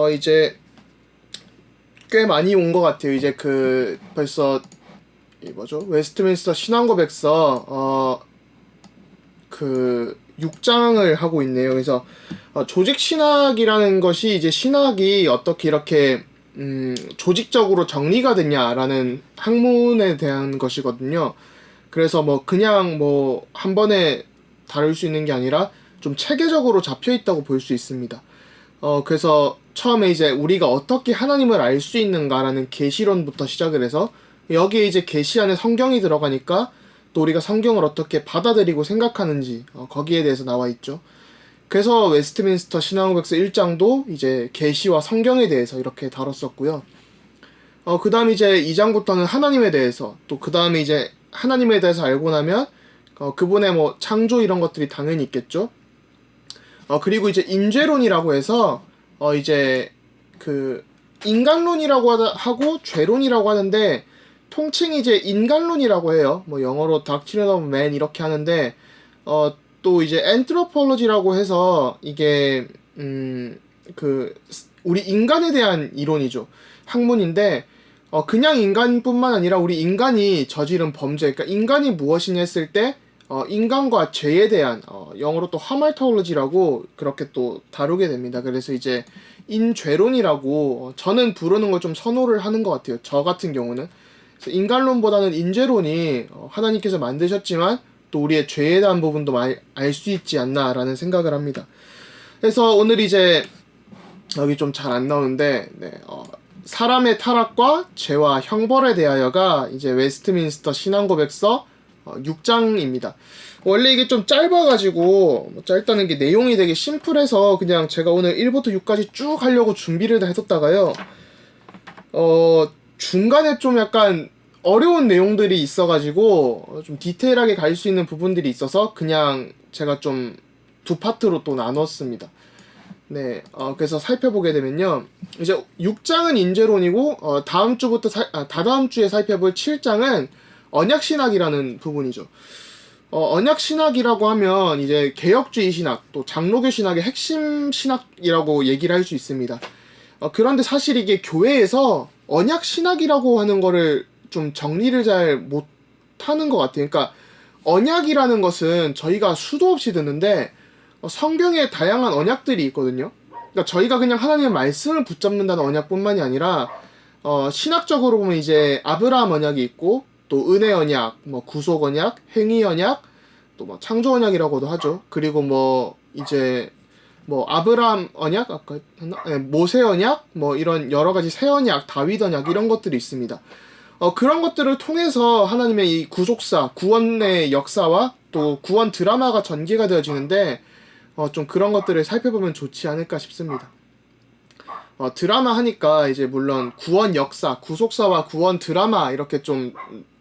이제 꽤 많이 온 것 같아요. 이제 벌써 이 뭐죠? 웨스트민스터 신앙고백서 6장을 하고 있네요. 그래서 조직 신학이라는 것이 이제 신학이 어떻게 이렇게 조직적으로 정리가 됐냐라는 학문에 대한 것이거든요. 그래서 그냥 한 번에 다룰 수 있는 게 아니라 좀 체계적으로 잡혀 있다고 볼 수 있습니다. 그래서 처음에 이제 우리가 어떻게 하나님을 알 수 있는가라는 계시론부터 시작을 해서 여기에 이제 계시 안에 성경이 들어가니까 또 우리가 성경을 어떻게 받아들이고 생각하는지 거기에 대해서 나와 있죠. 그래서 웨스트민스터 신앙고백서 1장도 이제 계시와 성경에 대해서 이렇게 다뤘었고요. 그 다음 이제 2장부터는 하나님에 대해서, 또 그 다음에 이제 하나님에 대해서 알고 나면 그분의 창조 이런 것들이 당연히 있겠죠. 그리고 이제 인죄론이라고 해서 이제 인간론이라고 하고 죄론이라고 하는데, 통칭 이제 인간론이라고 해요. 영어로 Doctrine of Man 이렇게 하는데, 또 이제 Anthropology라고 해서 이게 우리 인간에 대한 이론이죠. 학문인데, 그냥 인간뿐만 아니라 우리 인간이 저지른 범죄, 그러니까 인간이 무엇이냐 했을 때 인간과 죄에 대한 영어로 또 하말톨로지라고 그렇게 또 다루게 됩니다. 그래서 이제 인죄론이라고 저는 부르는 걸 좀 선호를 하는 것 같아요. 저 같은 경우는. 그래서 인간론보다는 인죄론이 하나님께서 만드셨지만 또 우리의 죄에 대한 부분도 알 수 있지 않나라는 생각을 합니다. 그래서 오늘 이제 여기 좀 잘 안 나오는데 사람의 타락과 죄와 형벌에 대하여가 이제 웨스트민스터 신앙고백서 6장입니다. 원래 이게 좀 짧아가지고 짧다는 게 내용이 되게 심플해서 그냥 제가 오늘 1부터 6까지 쭉 하려고 준비를 다 했었다가요. 중간에 좀 약간 어려운 내용들이 있어가지고 좀 디테일하게 갈 수 있는 부분들이 있어서 그냥 제가 좀 두 파트로 또 나눴습니다. 네, 그래서 살펴보게 되면요. 이제 6장은 인죄론이고, 다음 주부터, 다다음 주에 살펴볼 7장은 언약신학이라는 부분이죠. 언약신학이라고 하면 이제 개혁주의 신학, 또 장로교 신학의 핵심 신학이라고 얘기를 할 수 있습니다. 그런데 사실 이게 교회에서 언약신학이라고 하는 거를 좀 정리를 잘 못하는 것 같아요. 그러니까 언약이라는 것은 저희가 수도 없이 듣는데, 성경에 다양한 언약들이 있거든요. 그러니까 저희가 그냥 하나님의 말씀을 붙잡는다는 언약뿐만이 아니라 신학적으로 보면 이제 아브라함 언약이 있고, 또 은혜 언약, 구속 언약, 행위 언약, 또 창조 언약이라고도 하죠. 그리고 이제 아브라함 언약, 아까 모세 언약, 이런 여러 가지 새 언약, 다윗 언약 이런 것들이 있습니다. 그런 것들을 통해서 하나님의 이 구속사, 구원의 역사와 또 구원 드라마가 전개가 되어지는데, 좀 그런 것들을 살펴보면 좋지 않을까 싶습니다. 드라마 하니까 이제 물론 구원 역사, 구속사와 구원 드라마 이렇게 좀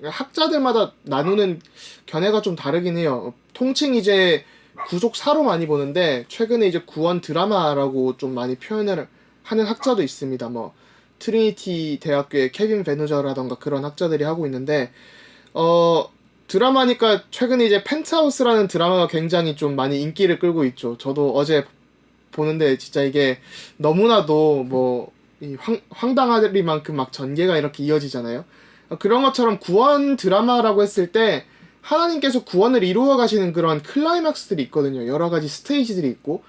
학자들마다 나누는 견해가 좀 다르긴 해요. 통칭 이제 구속사로 많이 보는데 최근에 이제 구원 드라마라고 좀 많이 표현을 하는 학자도 있습니다. 트리니티 대학교의 케빈 베누저라던가 그런 학자들이 하고 있는데 드라마니까 최근에 이제 펜트하우스라는 드라마가 굉장히 좀 많이 인기를 끌고 있죠. 저도 어제 보는데 진짜 이게 너무나도 황당하리만큼 막 전개가 이렇게 이어지잖아요. 그런 것처럼 구원 드라마라고 했을 때 하나님께서 구원을 이루어 가시는 그런 클라이막스들이 있거든요. 여러 가지 스테이지들이 있고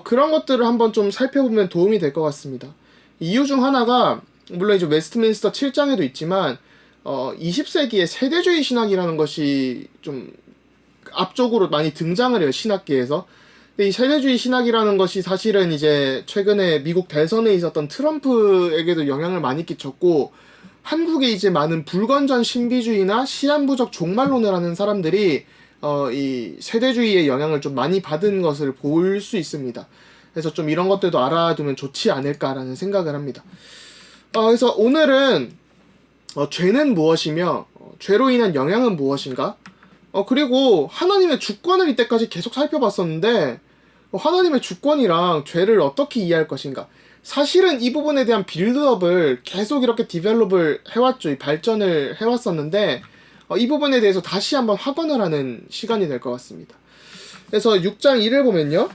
그런 것들을 한번 좀 살펴보면 도움이 될 것 같습니다. 이유 중 하나가 물론 이제 웨스트민스터 7장에도 있지만 20세기의 세대주의 신학이라는 것이 좀 앞쪽으로 많이 등장을 해요, 신학계에서. 근데 이 세대주의 신학이라는 것이 사실은 이제 최근에 미국 대선에 있었던 트럼프에게도 영향을 많이 끼쳤고, 한국에 이제 많은 불건전 신비주의나 시한부적 종말론을 하는 사람들이 이 세대주의의 영향을 좀 많이 받은 것을 볼 수 있습니다. 그래서 좀 이런 것들도 알아두면 좋지 않을까라는 생각을 합니다. 그래서 오늘은 죄는 무엇이며 죄로 인한 영향은 무엇인가? 그리고 하나님의 주권을 이때까지 계속 살펴봤었는데 하나님의 주권이랑 죄를 어떻게 이해할 것인가? 사실은 이 부분에 대한 빌드업을 계속 이렇게 디벨롭을 해왔죠. 발전을 해왔었는데 이 부분에 대해서 다시 한번 확언을 하는 시간이 될 것 같습니다. 그래서 6장 1을 보면요.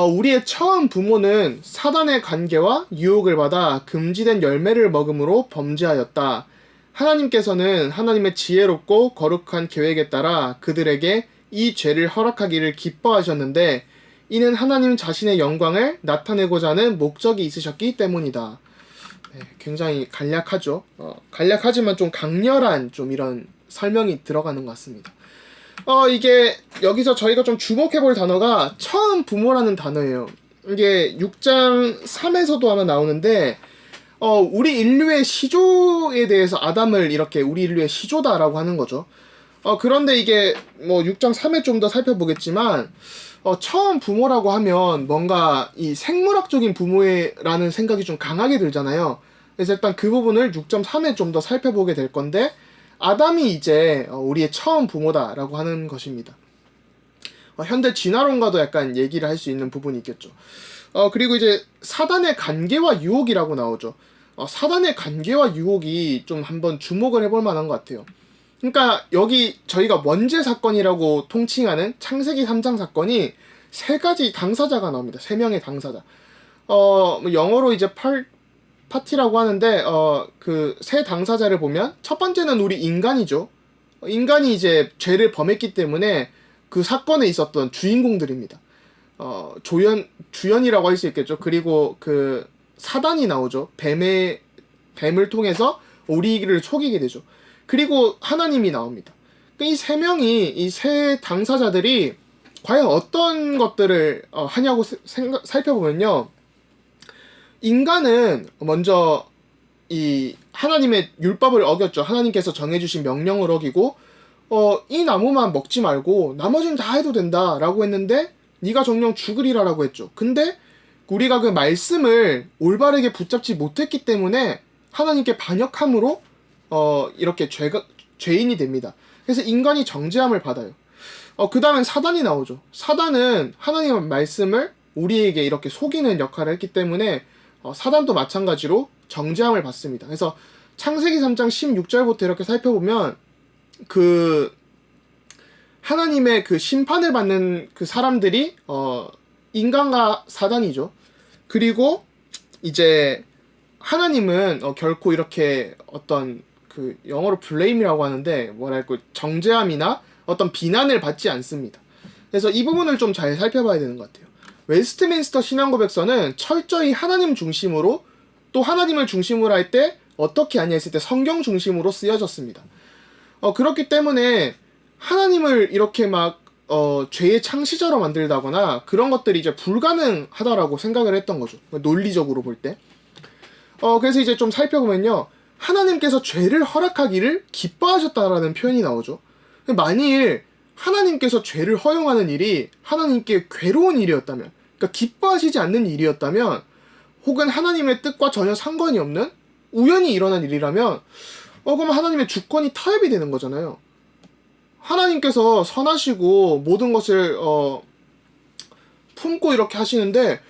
우리의 처음 부모는 사단의 관계와 유혹을 받아 금지된 열매를 먹음으로 범죄하였다. 하나님께서는 하나님의 지혜롭고 거룩한 계획에 따라 그들에게 이 죄를 허락하기를 기뻐하셨는데 이는 하나님 자신의 영광을 나타내고자 하는 목적이 있으셨기 때문이다. 네, 굉장히 간략하죠. 간략하지만 좀 강렬한 좀 이런 설명이 들어가는 것 같습니다. 이게 여기서 저희가 좀 주목해볼 단어가 처음 부모라는 단어예요. 이게 6장 3에서도 아마 나오는데 우리 인류의 시조에 대해서 아담을 이렇게 우리 인류의 시조다라고 하는 거죠. 그런데 이게 뭐 6장 3에 좀 더 살펴보겠지만 처음 부모라고 하면 뭔가 이 생물학적인 부모라는 생각이 좀 강하게 들잖아요. 그래서 일단 그 부분을 6.3에 좀 더 살펴보게 될 건데 아담이 이제 우리의 처음 부모다라고 하는 것입니다. 현대 진화론과도 약간 얘기를 할 수 있는 부분이 있겠죠. 그리고 이제 사단의 관계와 유혹이라고 나오죠. 사단의 관계와 유혹이 좀 한번 주목을 해볼 만한 것 같아요. 그러니까 여기 저희가 원죄 사건이라고 통칭하는 창세기 3장 사건이 세 가지 당사자가 나옵니다. 세 명의 당사자. 영어로 이제 파티라고 하는데 그 세 당사자를 보면 첫 번째는 우리 인간이죠. 인간이 이제 죄를 범했기 때문에 그 사건에 있었던 주인공들입니다. 주연이라고 할 수 있겠죠. 그리고 그 사단이 나오죠. 뱀을 통해서 우리를 속이게 되죠. 그리고 하나님이 나옵니다. 이 세 명이, 이 세 당사자들이 과연 어떤 것들을 하냐고 살펴보면요. 인간은 먼저 이 하나님의 율법을 어겼죠. 하나님께서 정해주신 명령을 어기고 이 나무만 먹지 말고 나머지는 다 해도 된다라고 했는데 네가 정령 죽으리라라고 했죠. 근데 우리가 그 말씀을 올바르게 붙잡지 못했기 때문에 하나님께 반역함으로 이렇게 죄인이 됩니다. 그래서 인간이 정죄함을 받아요. 그 다음엔 사단이 나오죠. 사단은 하나님의 말씀을 우리에게 이렇게 속이는 역할을 했기 때문에 사단도 마찬가지로 정죄함을 받습니다. 그래서 창세기 3장 16절부터 이렇게 살펴보면 그 하나님의 그 심판을 받는 그 사람들이 인간과 사단이죠. 그리고 이제 하나님은 결코 이렇게 어떤 그 영어로 blame이라고 하는데 뭐랄까 정죄함이나 어떤 비난을 받지 않습니다. 그래서 이 부분을 좀 잘 살펴봐야 되는 것 같아요. 웨스트민스터 신앙고백서는 철저히 하나님 중심으로 또 하나님을 중심으로 할 때 어떻게 하냐 했을 때 성경 중심으로 쓰여졌습니다. 그렇기 때문에 하나님을 이렇게 막 죄의 창시자로 만들다거나 그런 것들이 이제 불가능하다라고 생각을 했던 거죠. 논리적으로 볼 때. 그래서 이제 좀 살펴보면요. 하나님께서 죄를 허락하기를 기뻐하셨다라는 표현이 나오죠. 만일 하나님께서 죄를 허용하는 일이 하나님께 괴로운 일이었다면, 그러니까 기뻐하시지 않는 일이었다면, 혹은 하나님의 뜻과 전혀 상관이 없는 우연히 일어난 일이라면, 그럼 하나님의 주권이 타협이 되는 거잖아요. 하나님께서 선하시고 모든 것을 품고 이렇게 하시는데,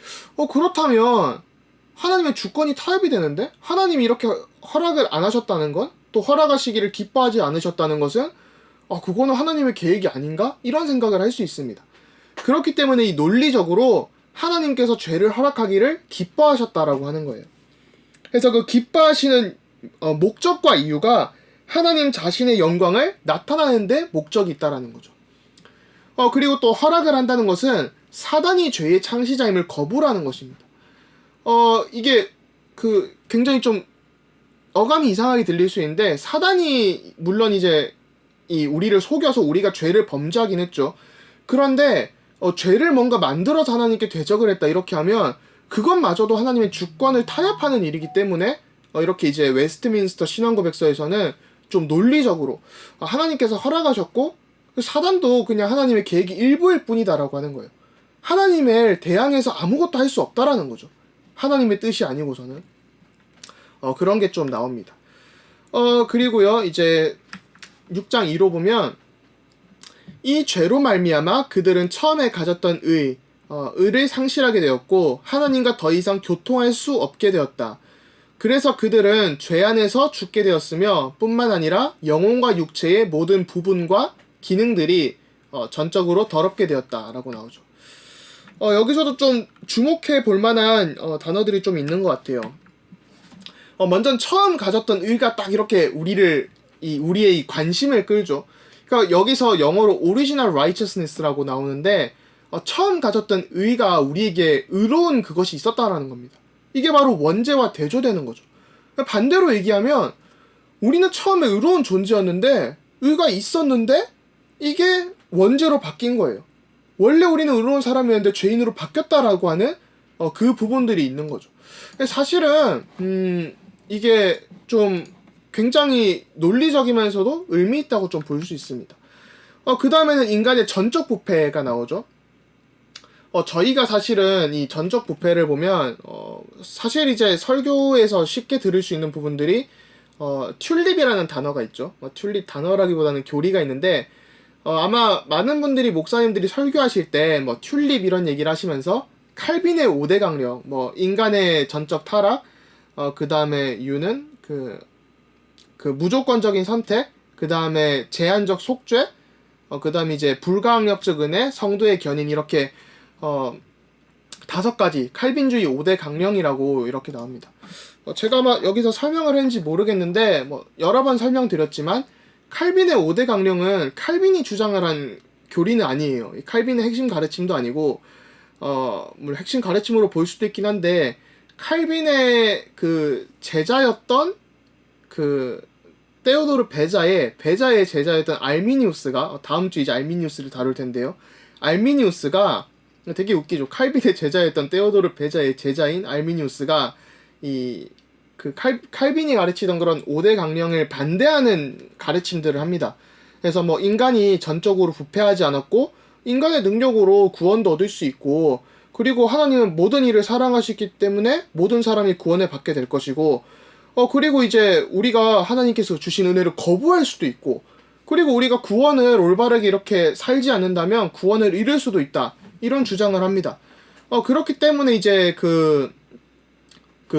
그렇다면 하나님의 주권이 타협이 되는데, 하나님이 이렇게 허락을 안 하셨다는 건, 또 허락하시기를 기뻐하지 않으셨다는 것은 그거는 하나님의 계획이 아닌가? 이런 생각을 할 수 있습니다. 그렇기 때문에 이 논리적으로 하나님께서 죄를 허락하기를 기뻐하셨다라고 하는 거예요. 그래서 그 기뻐하시는 목적과 이유가 하나님 자신의 영광을 나타내는 데 목적이 있다라는 거죠. 그리고 또 허락을 한다는 것은 사단이 죄의 창시자임을 거부라는 것입니다. 이게 그 굉장히 좀 어감이 이상하게 들릴 수 있는데 사단이 물론 이제 이 우리를 속여서 우리가 죄를 범죄하긴 했죠. 그런데 죄를 뭔가 만들어서 하나님께 대적을 했다 이렇게 하면 그것마저도 하나님의 주권을 타협하는 일이기 때문에 이렇게 이제 웨스트민스터 신앙고백서에서는 좀 논리적으로 하나님께서 허락하셨고 사단도 그냥 하나님의 계획이 일부일 뿐이다라고 하는 거예요. 하나님을 대항해서 아무것도 할 수 없다라는 거죠. 하나님의 뜻이 아니고서는 그런 게 좀 나옵니다. 그리고요 이제 6장 2로 보면 이 죄로 말미암아 그들은 처음에 가졌던 의를 상실하게 되었고 하나님과 더 이상 교통할 수 없게 되었다. 그래서 그들은 죄 안에서 죽게 되었으며 뿐만 아니라 영혼과 육체의 모든 부분과 기능들이 전적으로 더럽게 되었다라고 나오죠. 여기서도 좀 주목해 볼 만한 단어들이 좀 있는 것 같아요. 먼저 처음 가졌던 의가 딱 이렇게 우리의 이 관심을 끌죠. 그러니까 여기서 영어로 original righteousness라고 나오는데 처음 가졌던 의가 우리에게 의로운 그것이 있었다라는 겁니다. 이게 바로 원죄와 대조되는 거죠. 그러니까 반대로 얘기하면 우리는 처음에 의로운 존재였는데 의가 있었는데 이게 원죄로 바뀐 거예요. 원래 우리는 의로운 사람이었는데 죄인으로 바뀌었다라고 하는 그 부분들이 있는 거죠. 사실은 이게 좀 굉장히 논리적이면서도 의미 있다고 좀 볼 수 있습니다. 그 다음에는 인간의 전적 부패가 나오죠. 저희가 사실은 이 전적 부패를 보면 사실 이제 설교에서 쉽게 들을 수 있는 부분들이 튤립이라는 단어가 있죠. 튤립 단어라기보다는 교리가 있는데 아마 많은 분들이 목사님들이 설교하실 때 뭐 튤립 이런 얘기를 하시면서 칼빈의 5대 강령, 뭐 인간의 전적 타락, 그 다음에 유는 그 무조건적인 선택, 그 다음에 제한적 속죄, 그 다음에 이제 불가항력적 은혜, 성도의 견인 이렇게 5가지 칼빈주의 5대 강령이라고 이렇게 나옵니다. 제가 아마 여기서 설명을 했는지 모르겠는데 뭐 여러 번 설명드렸지만 칼빈의 5대 강령은 칼빈이 주장을 한 교리는 아니에요. 칼빈의 핵심 가르침도 아니고 물론 핵심 가르침으로 볼 수도 있긴 한데 칼빈의 그 제자였던 그 테오도르 베자의 제자였던 알미니우스가 다음 주 이제 알미니우스를 다룰 텐데요. 알미니우스가 되게 웃기죠. 칼빈의 제자였던 테오도르 베자의 제자인 알미니우스가 칼빈이 가르치던 그런 5대 강령을 반대하는 가르침들을 합니다. 그래서 뭐 인간이 전적으로 부패하지 않았고 인간의 능력으로 구원도 얻을 수 있고 그리고 하나님은 모든 이를 사랑하시기 때문에 모든 사람이 구원을 받게 될 것이고 그리고 이제 우리가 하나님께서 주신 은혜를 거부할 수도 있고 그리고 우리가 구원을 올바르게 이렇게 살지 않는다면 구원을 잃을 수도 있다. 이런 주장을 합니다. 그렇기 때문에 이제 그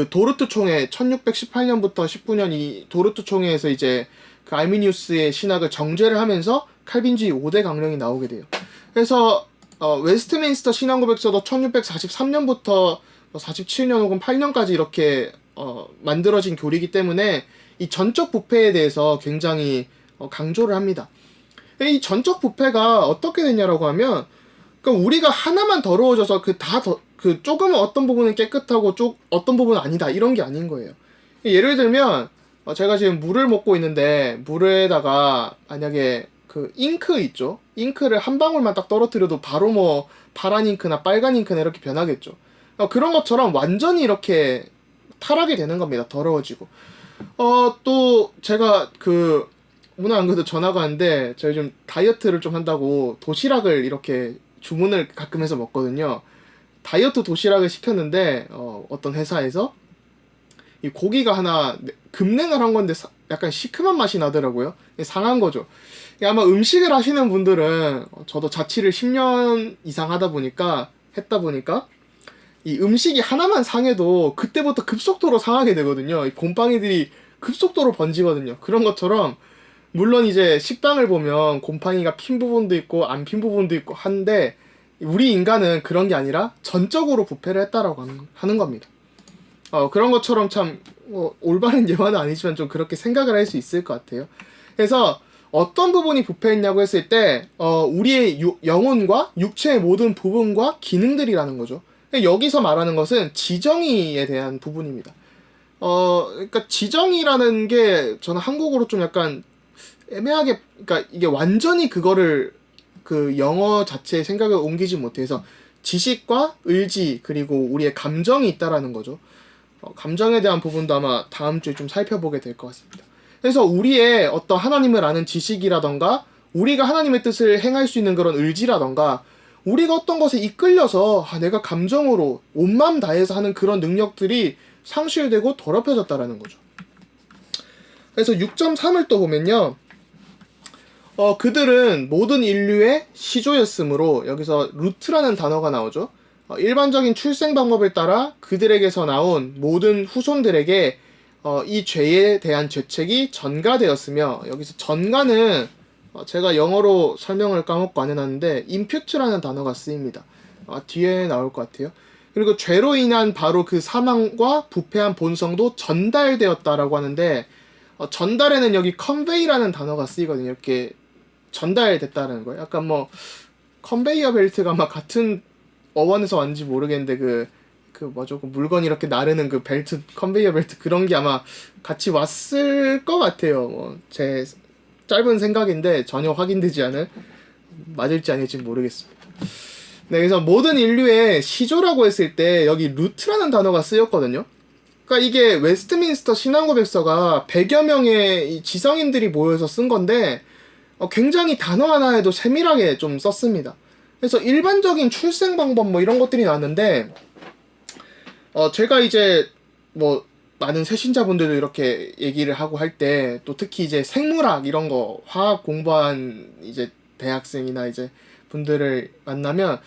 도르트 총회 1618년부터 19년 이 도르트 총회에서 이제 그 알미니우스의 신학을 정죄를 하면서 칼빈주의 5대 강령이 나오게 돼요. 그래서 웨스트민스터 신앙고백서도 1643년부터 47년 혹은 8년까지 이렇게 만들어진 교리이기 때문에 이 전적 부패에 대해서 굉장히 강조를 합니다. 이 전적 부패가 어떻게 되냐라고 하면 그러니까 우리가 하나만 더러워져서 그 조금은 어떤 부분은 깨끗하고 어떤 부분은 아니다 이런 게 아닌 거예요. 예를 들면 제가 지금 물을 먹고 있는데 물에다가 만약에 그 잉크 있죠. 잉크를 한 방울만 딱 떨어뜨려도 바로 뭐 파란 잉크나 빨간 잉크나 이렇게 변하겠죠. 그런 것처럼 완전히 이렇게 타락이 되는 겁니다. 더러워지고. 또 제가 오늘 안 그래도 전화가 왔는데 저희 좀 다이어트를 좀 한다고 도시락을 이렇게 주문을 가끔 해서 먹거든요. 다이어트 도시락을 시켰는데 어떤 회사에서 이 고기가 하나 급냉을 한 건데 약간 시큼한 맛이 나더라고요. 상한 거죠. 아마 음식을 하시는 분들은 저도 자취를 10년 이상 했다 보니까 이 음식이 하나만 상해도 그때부터 급속도로 상하게 되거든요. 이 곰팡이들이 급속도로 번지거든요. 그런 것처럼 물론 이제 식당을 보면 곰팡이가 핀 부분도 있고 안 핀 부분도 있고 한데 우리 인간은 그런 게 아니라 전적으로 부패를 했다라고 하는 겁니다. 그런 것처럼 참 올바른 예화는 아니지만 좀 그렇게 생각을 할 수 있을 것 같아요. 그래서 어떤 부분이 부패했냐고 했을 때 우리의 영혼과 육체의 모든 부분과 기능들이라는 거죠. 여기서 말하는 것은 지정의에 대한 부분입니다. 그러니까 지정의라는 게 저는 한국어로 좀 약간 애매하게, 그러니까 이게 완전히 그거를 그 영어 자체의 생각을 옮기지 못해서 지식과 의지 그리고 우리의 감정이 있다라는 거죠. 감정에 대한 부분도 아마 다음 주에 좀 살펴보게 될 것 같습니다. 그래서 우리의 어떤 하나님을 아는 지식이라던가 우리가 하나님의 뜻을 행할 수 있는 그런 의지라던가 우리가 어떤 것에 이끌려서 내가 감정으로 온 마음 다해서 하는 그런 능력들이 상실되고 더럽혀졌다라는 거죠. 그래서 6.3을 또 보면요. 그들은 모든 인류의 시조였으므로 여기서 루트라는 단어가 나오죠. 일반적인 출생 방법을 따라 그들에게서 나온 모든 후손들에게 이 죄에 대한 죄책이 전가되었으며 여기서 전가는 제가 영어로 설명을 까먹고 안 해놨는데 impute라는 단어가 쓰입니다. 뒤에 나올 것 같아요. 그리고 죄로 인한 바로 그 사망과 부패한 본성도 전달되었다라고 하는데, 전달에는 여기 convey라는 단어가 쓰이거든요. 이렇게 전달됐다는 거예요. 약간 뭐 컨베이어 벨트가 아마 같은 어원에서 왔는지 모르겠는데 그 뭐죠? 그 물건 이렇게 나르는 그 벨트, 컨베이어 벨트 그런 게 아마 같이 왔을 것 같아요. 제 짧은 생각인데 전혀 확인되지 않은, 맞을지 아닐지 모르겠습니다. 네, 그래서 모든 인류의 시조라고 했을 때 여기 루트라는 단어가 쓰였거든요. 그러니까 이게 웨스트민스터 신앙고백서가 100여 명의 이 지성인들이 모여서 쓴 건데 굉장히 단어 하나에도 세밀하게 좀 썼습니다. 그래서 일반적인 출생 방법 뭐 이런 것들이 나왔는데 제가 이제 뭐 많은 새신자분들도 이렇게 얘기를 하고 할 때 또 특히 이제 생물학 이런 거 화학 공부한 이제 대학생이나 이제 분들을 만나면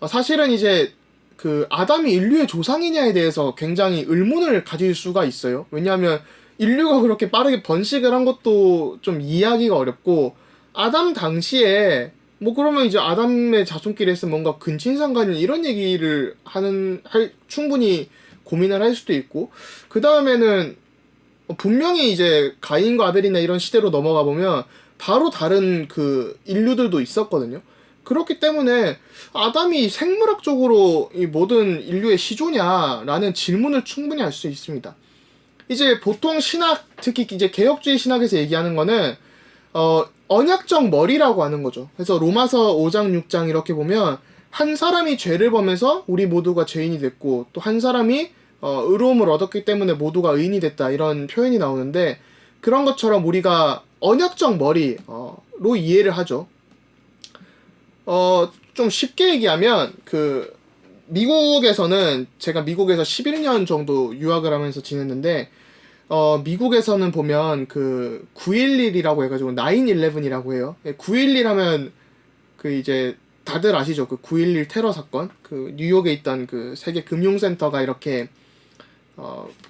사실은 이제 그 아담이 인류의 조상이냐에 대해서 굉장히 의문을 가질 수가 있어요. 왜냐하면 인류가 그렇게 빠르게 번식을 한 것도 좀 이해하기가 어렵고, 아담 당시에 뭐 그러면 이제 아담의 자손끼리 했으면 뭔가 근친상간이 이런 얘기를 충분히 고민을 할 수도 있고, 그 다음에는 분명히 이제 가인과 아벨이나 이런 시대로 넘어가 보면 바로 다른 그 인류들도 있었거든요. 그렇기 때문에 아담이 생물학적으로 이 모든 인류의 시조냐라는 질문을 충분히 할 수 있습니다. 이제 보통 신학, 특히 이제 개혁주의 신학에서 얘기하는 거는 언약적 머리라고 하는 거죠. 그래서 로마서 5장 6장 이렇게 보면 한 사람이 죄를 범해서 우리 모두가 죄인이 됐고, 또 한 사람이 의로움을 얻었기 때문에 모두가 의인이 됐다, 이런 표현이 나오는데, 그런 것처럼 우리가 언약적 머리로 이해를 하죠. 좀 쉽게 얘기하면 미국에서는, 제가 미국에서 11년 정도 유학을 하면서 지냈는데, 미국에서는 보면 911이라고 해가지고 9/11이라고 해요. 911 하면 이제 다들 아시죠? 9/11 테러 사건. 뉴욕에 있던 세계 금융센터가 이렇게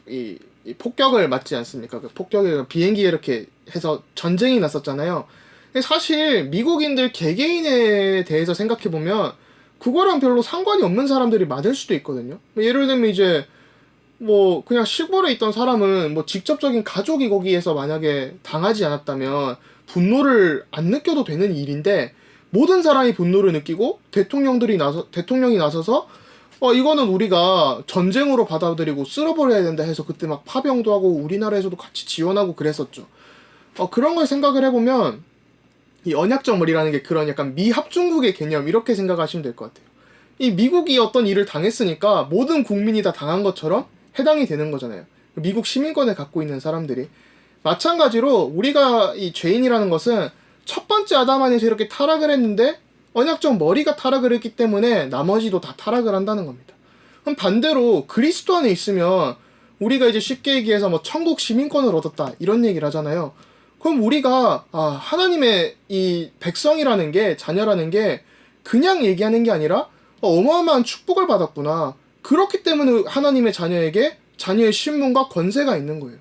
이 폭격을 맞지 않습니까? 폭격에 비행기에 이렇게 해서 전쟁이 났었잖아요. 사실 미국인들 개개인에 대해서 생각해보면 그거랑 별로 상관이 없는 사람들이 많을 수도 있거든요. 예를 들면 이제 뭐 그냥 시골에 있던 사람은 뭐 직접적인 가족이 거기에서 만약에 당하지 않았다면 분노를 안 느껴도 되는 일인데, 모든 사람이 분노를 느끼고 대통령이 나서서 이거는 우리가 전쟁으로 받아들이고 쓸어버려야 된다 해서 그때 막 파병도 하고 우리나라에서도 같이 지원하고 그랬었죠. 그런 걸 생각을 해보면 이 언약적 머리라는 게 그런 약간 미합중국의 개념, 이렇게 생각하시면 될 것 같아요. 이 미국이 어떤 일을 당했으니까 모든 국민이 다 당한 것처럼 해당이 되는 거잖아요. 미국 시민권을 갖고 있는 사람들이. 마찬가지로 우리가 이 죄인이라는 것은 첫 번째 아담 안에서 이렇게 타락을 했는데 언약적 머리가 타락을 했기 때문에 나머지도 다 타락을 한다는 겁니다. 그럼 반대로 그리스도 안에 있으면 우리가 이제 쉽게 얘기해서 뭐 천국 시민권을 얻었다, 이런 얘기를 하잖아요. 그럼 우리가 하나님의 이 백성이라는 게, 자녀라는 게 그냥 얘기하는 게 아니라 어마어마한 축복을 받았구나. 그렇기 때문에 하나님의 자녀에게 자녀의 신분과 권세가 있는 거예요.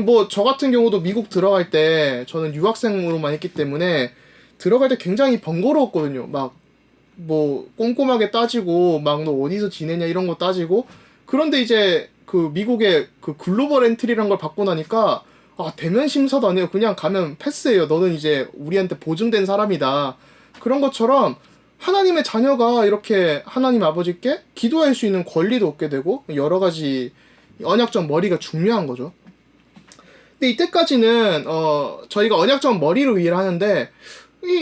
뭐 저 같은 경우도 미국 들어갈 때, 저는 유학생으로만 했기 때문에 들어갈 때 굉장히 번거로웠거든요. 막 뭐 꼼꼼하게 따지고, 막 너 어디서 지내냐 이런 거 따지고. 그런데 이제 미국의 글로벌 엔트리란 걸 받고 나니까 대면 심사도 안 해요. 그냥 가면 패스해요. 너는 이제 우리한테 보증된 사람이다. 그런 것처럼 하나님의 자녀가 이렇게 하나님 아버지께 기도할 수 있는 권리도 얻게 되고, 여러 가지 언약적 머리가 중요한 거죠. 근데 이때까지는 저희가 언약적 머리로 이해를 하는데,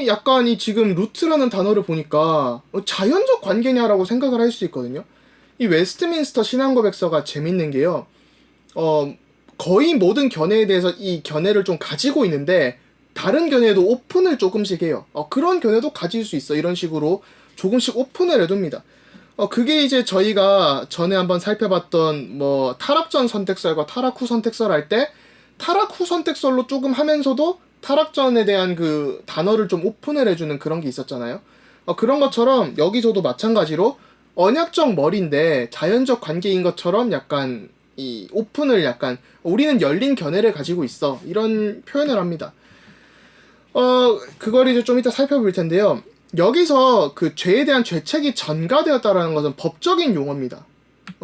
약간 지금 루트라는 단어를 보니까 자연적 관계냐라고 생각을 할 수 있거든요. 이 웨스트민스터 신앙고백서가 재밌는 게요. 거의 모든 견해에 대해서 이 견해를 좀 가지고 있는데, 다른 견해도 오픈을 조금씩 해요. 그런 견해도 가질 수 있어, 이런 식으로 조금씩 오픈을 해둡니다. 그게 이제 저희가 전에 한번 살펴봤던 뭐 타락 전 선택설과 타락 후 선택설 할 때, 타락 후 선택설로 조금 하면서도 타락 전에 대한 단어를 좀 오픈을 해주는 그런 게 있었잖아요. 그런 것처럼 여기서도 마찬가지로 언약적 머리인데 자연적 관계인 것처럼 약간 이 오픈을, 약간 우리는 열린 견해를 가지고 있어, 이런 표현을 합니다. 그걸 이제 좀 이따 살펴볼 텐데요. 여기서 그 죄에 대한 죄책이 전가되었다라는 것은 법적인 용어입니다.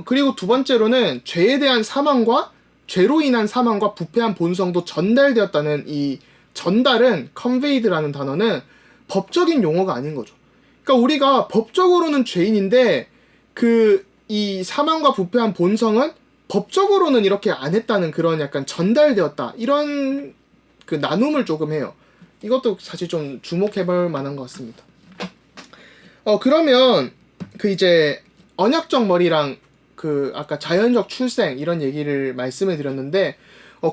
그리고 두 번째로는 죄에 대한 사망과 죄로 인한 사망과 부패한 본성도 전달되었다는 이 전달은 conveyed라는 단어는 법적인 용어가 아닌 거죠. 그러니까 우리가 법적으로는 죄인인데 그 이 사망과 부패한 본성은 법적으로는 이렇게 안 했다는 그런 약간 전달되었다 이런 그 나눔을 조금 해요. 이것도 사실 좀 주목해볼 만한 것 같습니다. 그러면 그 이제 언약적 머리랑 그 아까 자연적 출생 이런 얘기를 말씀해 드렸는데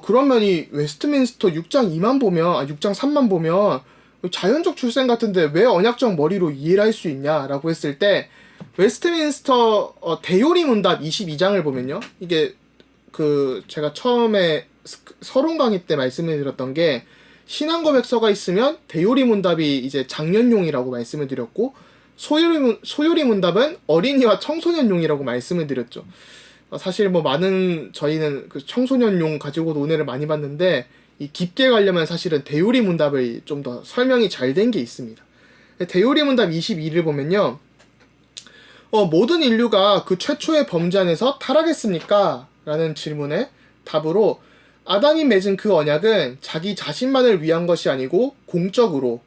그러면 이 웨스트민스터 6장 2만 보면 6장 3만 보면 자연적 출생 같은데 왜 언약적 머리로 이해를 할 수 있냐라고 했을 때 웨스트민스터 대요리 문답 22장을 보면요. 이게 그 제가 처음에 서론 강의 때 말씀을 드렸던 게 신앙고백서가 있으면 대요리 문답이 이제 장년용이라고 말씀을 드렸고 소요리 문답은 어린이와 청소년용이라고 말씀을 드렸죠. 사실 뭐 많은 저희는 그 청소년용 가지고 논의를 많이 봤는데 이 깊게 가려면 사실은 대요리 문답을 좀 더 설명이 잘 된 게 있습니다. 대요리 문답 22를 보면요. 모든 인류가 그 최초의 범죄 안에서 타락했습니까? 라는 질문에 답으로 아담이 맺은 그 언약은 자기 자신만을 위한 것이 아니고 공적으로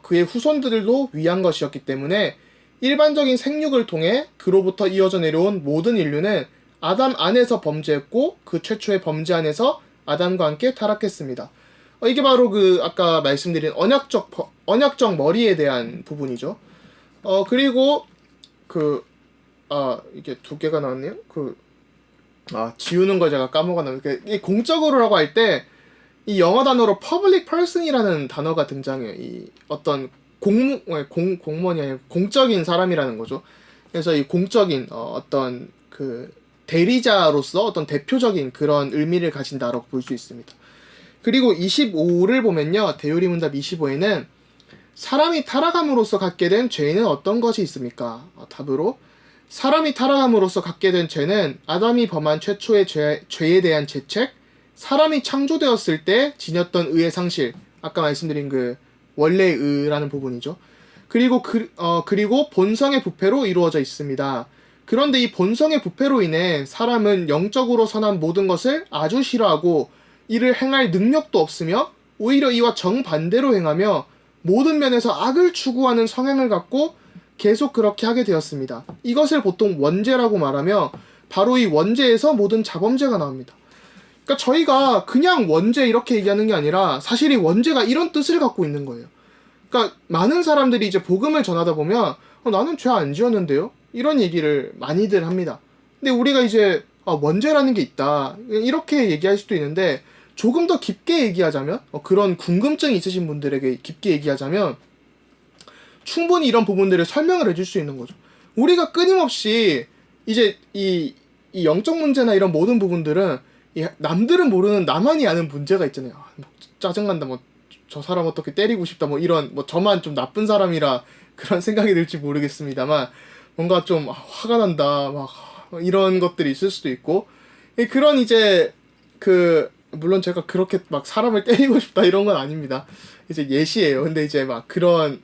그의 후손들도 위한 것이었기 때문에 일반적인 생육을 통해 그로부터 이어져 내려온 모든 인류는 아담 안에서 범죄했고 그 최초의 범죄 안에서 아담과 함께 타락했습니다. 이게 바로 그 아까 말씀드린 언약적 머리에 대한 부분이죠. 그리고 이게 두 개가 나왔네요. 지우는 걸 제가 까먹었는데 이 공적으로라고 할 때 이 영어 단어로 public person이라는 단어가 등장해요. 이 어떤 공무원이 아니라 공적인 사람이라는 거죠. 그래서 이 공적인 어떤 그 대리자로서 어떤 대표적인 그런 의미를 가진다라고 볼 수 있습니다. 그리고 25를 보면요. 대요리 문답 25에는 사람이 타락함으로써 갖게 된 죄는 어떤 것이 있습니까? 답으로 사람이 타락함으로써 갖게 된 죄는 아담이 범한 최초의 죄에 대한 죄책, 사람이 창조되었을 때 지녔던 의의 상실, 아까 말씀드린 그 원래의 의라는 부분이죠. 그리고 그리고 본성의 부패로 이루어져 있습니다. 그런데 이 본성의 부패로 인해 사람은 영적으로 선한 모든 것을 아주 싫어하고 이를 행할 능력도 없으며 오히려 이와 정반대로 행하며 모든 면에서 악을 추구하는 성향을 갖고 계속 그렇게 하게 되었습니다. 이것을 보통 원죄라고 말하며 바로 이 원죄에서 모든 자범죄가 나옵니다. 그러니까 저희가 그냥 원죄 이렇게 얘기하는 게 아니라 사실 이 원죄가 이런 뜻을 갖고 있는 거예요. 그러니까 많은 사람들이 이제 복음을 전하다 보면 나는 죄 안 지었는데요? 이런 얘기를 많이들 합니다. 근데 우리가 이제 원죄라는 게 있다 이렇게 얘기할 수도 있는데 조금 더 깊게 얘기하자면 그런 궁금증이 있으신 분들에게 깊게 얘기하자면 충분히 이런 부분들을 설명을 해줄 수 있는 거죠. 우리가 끊임없이 이제 이 영적 문제나 이런 모든 부분들은 남들은 모르는 나만이 아는 문제가 있잖아요. 짜증난다, 저 사람 어떻게 때리고 싶다, 이런 저만 좀 나쁜 사람이라 그런 생각이 들지 모르겠습니다만 뭔가 좀 화가 난다, 이런 것들이 있을 수도 있고 그런 이제 물론 제가 그렇게 사람을 때리고 싶다 이런 건 아닙니다. 이제 예시예요. 근데 이제 그런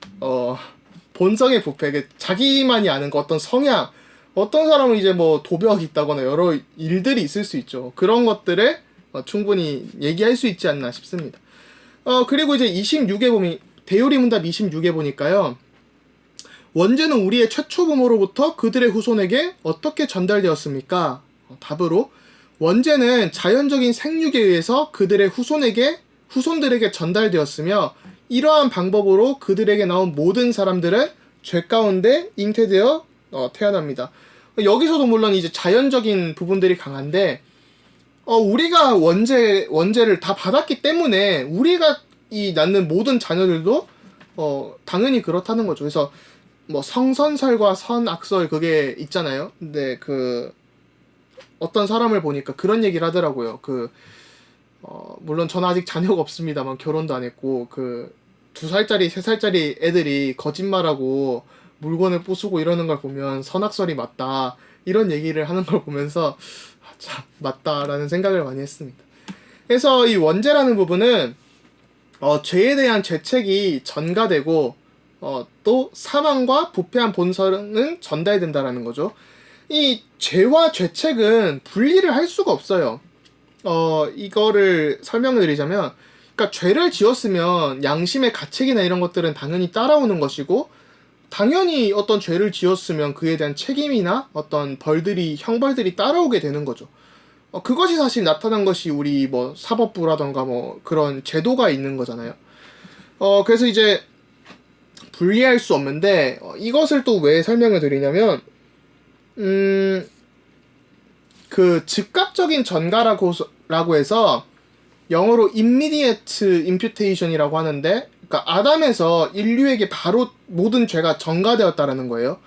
본성의 부패, 자기만이 아는 어떤 성향, 어떤 사람은 이제 도벽이 있다거나 여러 일들이 있을 수 있죠. 그런 것들을 충분히 얘기할 수 있지 않나 싶습니다. 그리고 이제 26에 보면 대요리 문답 26에 보니까요. 원죄는 우리의 최초 부모로부터 그들의 후손에게 어떻게 전달되었습니까? 답으로 원죄는 자연적인 생육에 의해서 그들의 후손들에게 전달되었으며 이러한 방법으로 그들에게 나온 모든 사람들은 죄 가운데 잉태되어 태어납니다. 여기서도 물론 이제 자연적인 부분들이 강한데 우리가 원죄를 다 받았기 때문에 우리가 이 낳는 모든 자녀들도 당연히 그렇다는 거죠. 그래서 성선설과 선악설 그게 있잖아요. 근데 어떤 사람을 보니까 그런 얘기를 하더라고요. 물론 저는 아직 자녀가 없습니다만 결혼도 안 했고 2살짜리 3살짜리 애들이 거짓말하고 물건을 부수고 이러는 걸 보면 선악설이 맞다 이런 얘기를 하는 걸 보면서 참 맞다라는 생각을 많이 했습니다. 그래서 이 원죄라는 부분은 죄에 대한 죄책이 전가되고 또 사망과 부패한 본성은 전달된다라는 거죠. 이 죄와 죄책은 분리를 할 수가 없어요. 이거를 설명을 드리자면, 그러니까 죄를 지었으면 양심의 가책이나 이런 것들은 당연히 따라오는 것이고, 당연히 어떤 죄를 지었으면 그에 대한 책임이나 어떤 형벌들이 따라오게 되는 거죠. 그것이 사실 나타난 것이 우리 뭐 사법부라던가 뭐 그런 제도가 있는 거잖아요. 그래서 이제 분리할 수 없는데, 이것을 또 왜 설명을 드리냐면, 그 즉각적인 전가라고 해서 영어로 immediate imputation이라고 하는데, 그러니까 아담에서 인류에게 바로 모든 죄가 전가되었다라는 거예요.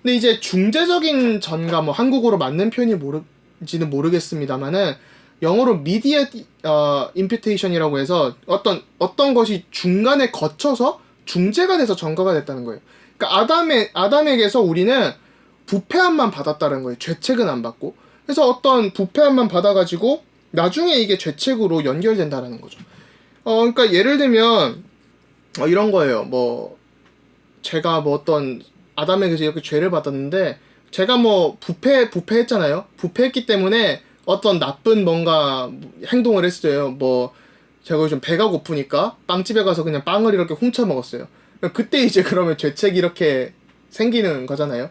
근데 이제 중재적인 전가, 뭐 한국어로 맞는 표현이 모르지는 모르겠습니다만은 영어로 immediate imputation이라고 해서 어떤 것이 중간에 거쳐서 중재가 돼서 전가가 됐다는 거예요. 그러니까 아담에게서 우리는 부패함만 받았다는 거예요. 죄책은 안 받고. 그래서 어떤 부패함만 받아가지고 나중에 이게 죄책으로 연결된다라는 거죠. 그러니까 예를 들면 이런 거예요. 뭐 제가 뭐 어떤 아담에게서 이렇게 죄를 받았는데, 제가 뭐 부패했잖아요. 부패했기 때문에 어떤 나쁜 뭔가 행동을 했어요. 뭐 제가 좀 배가 고프니까 빵집에 가서 그냥 빵을 이렇게 훔쳐 먹었어요. 그때 이제 그러면 죄책이 이렇게 생기는 거잖아요.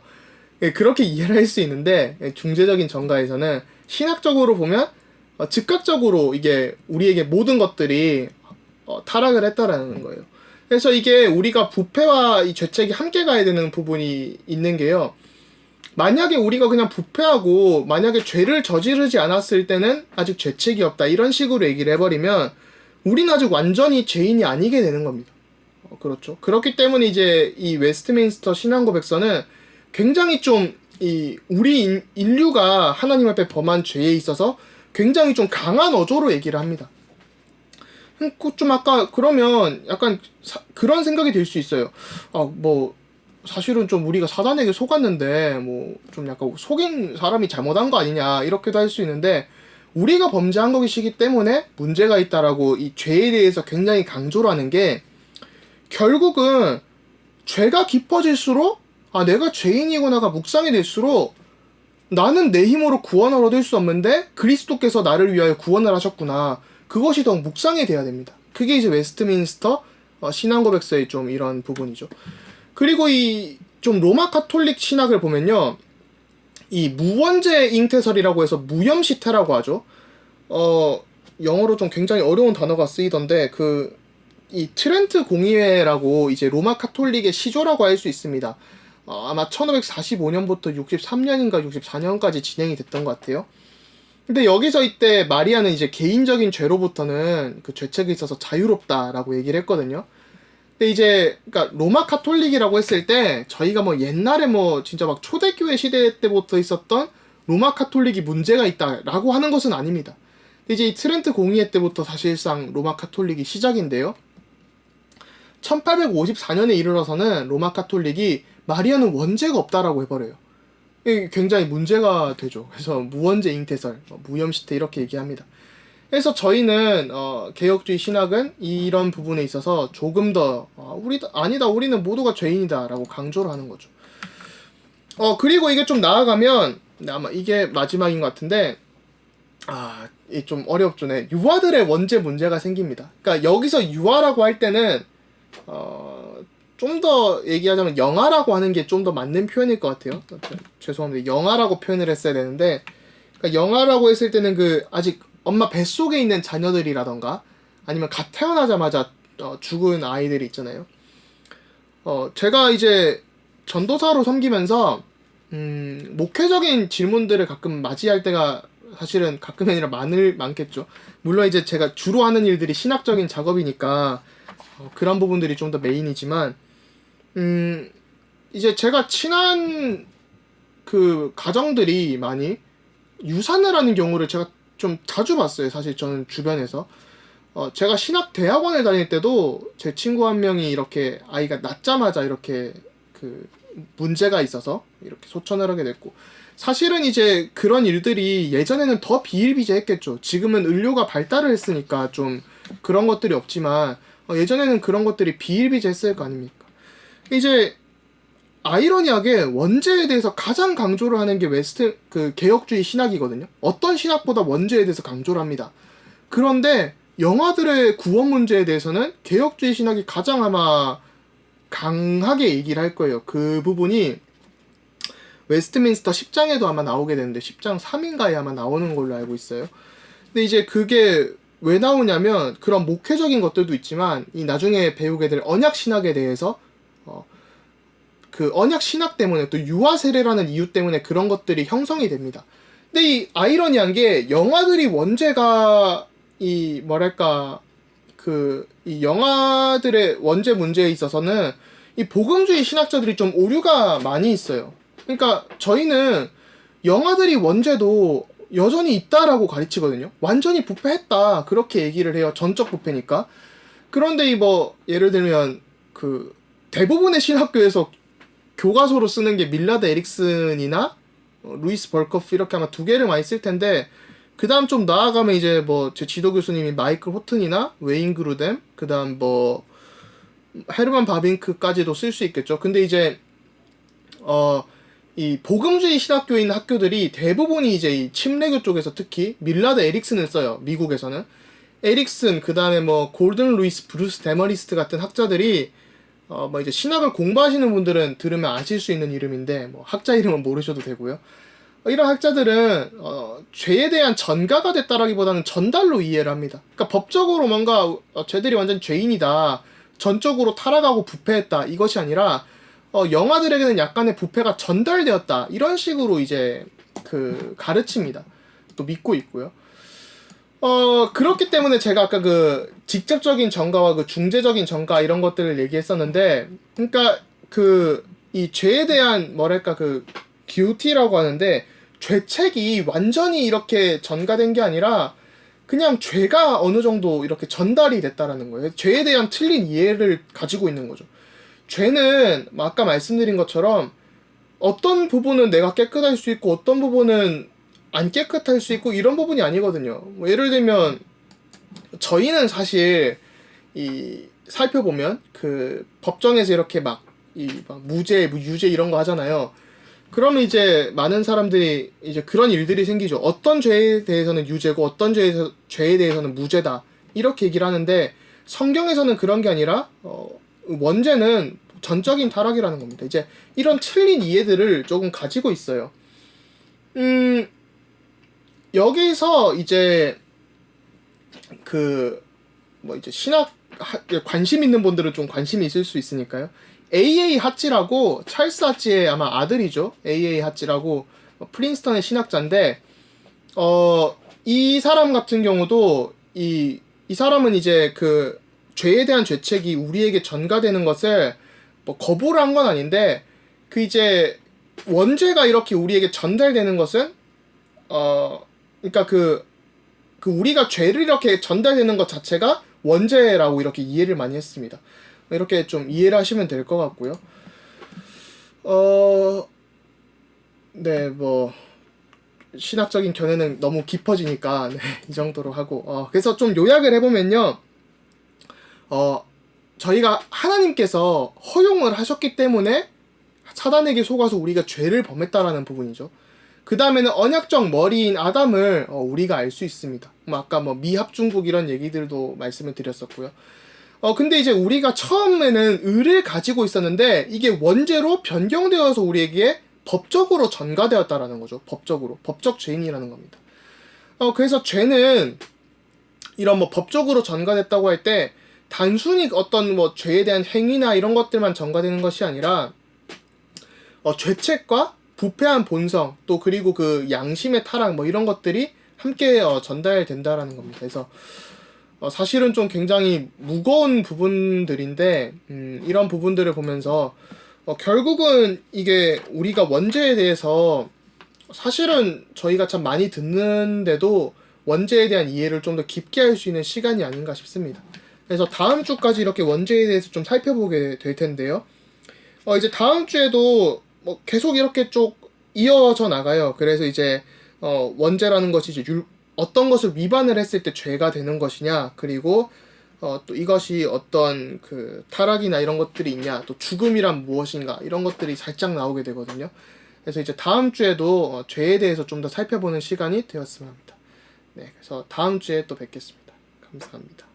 그렇게 이해를 할 수 있는데, 중재적인 전가에서는 신학적으로 보면 즉각적으로 이게 우리에게 모든 것들이 타락을 했다라는 거예요. 그래서 이게 우리가 부패와 이 죄책이 함께 가야 되는 부분이 있는 게요. 만약에 우리가 그냥 부패하고 만약에 죄를 저지르지 않았을 때는 아직 죄책이 없다, 이런 식으로 얘기를 해버리면 우리는 아직 완전히 죄인이 아니게 되는 겁니다. 그렇죠. 그렇기 때문에 이제 이 웨스트민스터 신앙고백서는 굉장히 좀 우리 인류가 하나님 앞에 범한 죄에 있어서 굉장히 좀 강한 어조로 얘기를 합니다. 좀 아까 그러면 약간 그런 생각이 들 수 있어요. 뭐 사실은 좀 우리가 사단에게 속았는데 뭐 좀 약간 속인 사람이 잘못한 거 아니냐, 이렇게도 할 수 있는데, 우리가 범죄한 것이기 때문에 문제가 있다라고 이 죄에 대해서 굉장히 강조를 하는 게, 결국은 죄가 깊어질수록 내가 죄인이구나가 묵상이 될수록 나는 내 힘으로 구원을 얻을 수 없는데 그리스도께서 나를 위하여 구원을 하셨구나, 그것이 더 묵상이 돼야 됩니다. 그게 이제 웨스트민스터 신앙고백서의 좀 이런 부분이죠. 그리고 이 좀 로마 카톨릭 신학을 보면요, 이 무원죄 잉태설이라고 해서 무염시태라고 하죠. 영어로 좀 굉장히 어려운 단어가 쓰이던데, 이 트렌트 공의회라고 이제 로마 카톨릭의 시조라고 할 수 있습니다. 아마 1545년부터 63년인가 64년까지 진행이 됐던 것 같아요. 근데 여기서 이때 마리아는 이제 개인적인 죄로부터는 그 죄책에 있어서 자유롭다라고 얘기를 했거든요. 근데 이제 그러니까 로마 카톨릭이라고 했을 때 저희가 뭐 옛날에 뭐 진짜 막 초대교회 시대 때부터 있었던 로마 카톨릭이 문제가 있다라고 하는 것은 아닙니다. 근데 이제 이 트렌트 공의회 때부터 사실상 로마 카톨릭이 시작인데요. 1854년에 이르러서는 로마 카톨릭이 마리아는 원죄가 없다라고 해버려요. 이게 굉장히 문제가 되죠. 그래서 무원죄 잉태설, 무염시태 이렇게 얘기합니다. 그래서 저희는 개혁주의 신학은 이런 부분에 있어서 조금 더 우리는 모두가 죄인이다 라고 강조를 하는 거죠. 그리고 이게 좀 나아가면 아마 이게 마지막인 것 같은데, 이게 좀 어렵죠. 네. 유아들의 원죄 문제가 생깁니다. 그러니까 여기서 유아라고 할 때는 좀 더 얘기하자면 영아라고 하는 게 좀 더 맞는 표현일 것 같아요. 죄송합니다. 영아라고 표현을 했어야 되는데, 그러니까 영아라고 했을 때는 아직 엄마 뱃속에 있는 자녀들이라던가 아니면 갓 태어나자마자 죽은 아이들이 있잖아요. 제가 이제 전도사로 섬기면서 목회적인 질문들을 가끔 맞이할 때가 사실은 가끔이 아니라 많겠죠. 물론 이제 제가 주로 하는 일들이 신학적인 작업이니까 그런 부분들이 좀 더 메인이지만, 이제 제가 친한 그 가정들이 많이 유산을 하는 경우를 제가 좀 자주 봤어요. 사실 저는 주변에서 제가 신학 대학원을 다닐 때도 제 친구 한 명이 이렇게 아이가 낳자마자 이렇게 그 문제가 있어서 이렇게 소천을 하게 됐고, 사실은 이제 그런 일들이 예전에는 더 비일비재했겠죠. 지금은 의료가 발달을 했으니까 좀 그런 것들이 없지만 예전에는 그런 것들이 비일비재했을 거 아닙니까? 이제 아이러니하게 원제에 대해서 가장 강조를 하는 게 웨스트 그 개혁주의 신학이거든요. 어떤 신학보다 원제에 대해서 강조를 합니다. 그런데 영화들의 구원 문제에 대해서는 개혁주의 신학이 가장 아마 강하게 얘기를 할 거예요. 그 부분이 웨스트민스터 10장에도 아마 나오게 되는데 10장 3인가에 아마 나오는 걸로 알고 있어요. 근데 이제 그게 왜 나오냐면 그런 목회적인 것들도 있지만 이 나중에 배우게 될 언약 신학에 대해서 그 언약 신학 때문에 또 유아 세례라는 이유 때문에 그런 것들이 형성이 됩니다. 근데 이 아이러니한 게 영화들이 원제가 이 뭐랄까 그 이 영화들의 원제 문제에 있어서는 이 복음주의 신학자들이 좀 오류가 많이 있어요. 그러니까 저희는 영화들이 원제도 여전히 있다라고 가르치거든요. 완전히 부패했다 그렇게 얘기를 해요. 전적 부패니까. 그런데 이 뭐 예를 들면 그 대부분의 신학교에서 교과서로 쓰는 게 밀라드 에릭슨이나 루이스 벌커프 이렇게 아마 두 개를 많이 쓸 텐데 그 다음 좀 나아가면 이제 뭐 제 지도 교수님이 마이클 호튼이나 웨인 그루뎀 그 다음 뭐 헤르만 바빙크까지도 쓸 수 있겠죠. 근데 이제 이 복음주의 신학교에 있는 학교들이 대부분이 이제 이 침례교 쪽에서 특히 밀라드 에릭슨을 써요. 미국에서는 에릭슨 그 다음에 뭐 골든 루이스 브루스 데머리스트 같은 학자들이 뭐 이제 신학을 공부하시는 분들은 들으면 아실 수 있는 이름인데 뭐 학자 이름은 모르셔도 되고요. 이런 학자들은 죄에 대한 전가가 됐다라기보다는 전달로 이해를 합니다. 그러니까 법적으로 뭔가 쟤들이 완전 죄인이다, 전적으로 타락하고 부패했다 이것이 아니라 영아들에게는 약간의 부패가 전달되었다 이런 식으로 이제 그 가르칩니다. 또 믿고 있고요. 그렇기 때문에 제가 아까 그 직접적인 전가와 그 중재적인 전가 이런 것들을 얘기했었는데, 그러니까 그 이 죄에 대한 뭐랄까 그 듀티라고 하는데 죄책이 완전히 이렇게 전가된 게 아니라 그냥 죄가 어느 정도 이렇게 전달이 됐다라는 거예요. 죄에 대한 틀린 이해를 가지고 있는 거죠. 죄는 아까 말씀드린 것처럼 어떤 부분은 내가 깨끗할 수 있고 어떤 부분은 안 깨끗할 수 있고 이런 부분이 아니거든요. 뭐 예를 들면 저희는 사실 이 살펴보면 그 법정에서 이렇게 막 무죄, 유죄 이런 거 하잖아요. 그러면 이제 많은 사람들이 이제 그런 일들이 생기죠. 어떤 죄에 대해서는 유죄고 어떤 죄에 대해서는 무죄다 이렇게 얘기를 하는데 성경에서는 그런 게 아니라 원죄는 전적인 타락이라는 겁니다. 이제 이런 틀린 이해들을 조금 가지고 있어요. 여기서 이제 그 뭐 이제 신학 관심 있는 분들은 좀 관심이 있을 수 있으니까요. A.A. 하찌라고 찰스 하찌의 아마 아들이죠. A.A. 하찌라고 프린스턴의 신학자인데 이 사람 같은 경우도 이 사람은 이제 그 죄에 대한 죄책이 우리에게 전가되는 것을 뭐 거부를 한 건 아닌데 그 이제 원죄가 이렇게 우리에게 전달되는 것은 그러니까 그 우리가 죄를 이렇게 전달되는 것 자체가 원죄라고 이렇게 이해를 많이 했습니다. 이렇게 좀 이해를 하시면 될 것 같고요. 네, 뭐 신학적인 견해는 너무 깊어지니까 네, 이 정도로 하고 그래서 좀 요약을 해보면요. 저희가 하나님께서 허용을 하셨기 때문에 사단에게 속아서 우리가 죄를 범했다라는 부분이죠. 그 다음에는 언약적 머리인 아담을 우리가 알 수 있습니다. 뭐 아까 뭐 미합중국 이런 얘기들도 말씀을 드렸었고요. 근데 이제 우리가 처음에는 의를 가지고 있었는데 이게 원죄로 변경되어서 우리에게 법적으로 전가되었다라는 거죠. 법적으로. 법적 죄인이라는 겁니다. 그래서 죄는 이런 뭐 법적으로 전가됐다고 할 때 단순히 어떤 뭐 죄에 대한 행위나 이런 것들만 전가되는 것이 아니라 죄책과 부패한 본성 또 그리고 그 양심의 타락 뭐 이런 것들이 함께 전달된다라는 겁니다. 그래서 사실은 좀 굉장히 무거운 부분들인데 이런 부분들을 보면서 결국은 이게 우리가 원죄에 대해서 사실은 저희가 참 많이 듣는데도 원죄에 대한 이해를 좀 더 깊게 할 수 있는 시간이 아닌가 싶습니다. 그래서 다음 주까지 이렇게 원죄에 대해서 좀 살펴보게 될 텐데요. 이제 다음 주에도 뭐 계속 이렇게 쭉 이어져 나가요. 그래서 이제 원죄라는 것이 이제 어떤 것을 위반을 했을 때 죄가 되는 것이냐, 그리고 또 이것이 어떤 그 타락이나 이런 것들이 있냐, 또 죽음이란 무엇인가 이런 것들이 살짝 나오게 되거든요. 그래서 이제 다음 주에도 죄에 대해서 좀 더 살펴보는 시간이 되었으면 합니다. 네, 그래서 다음 주에 또 뵙겠습니다. 감사합니다.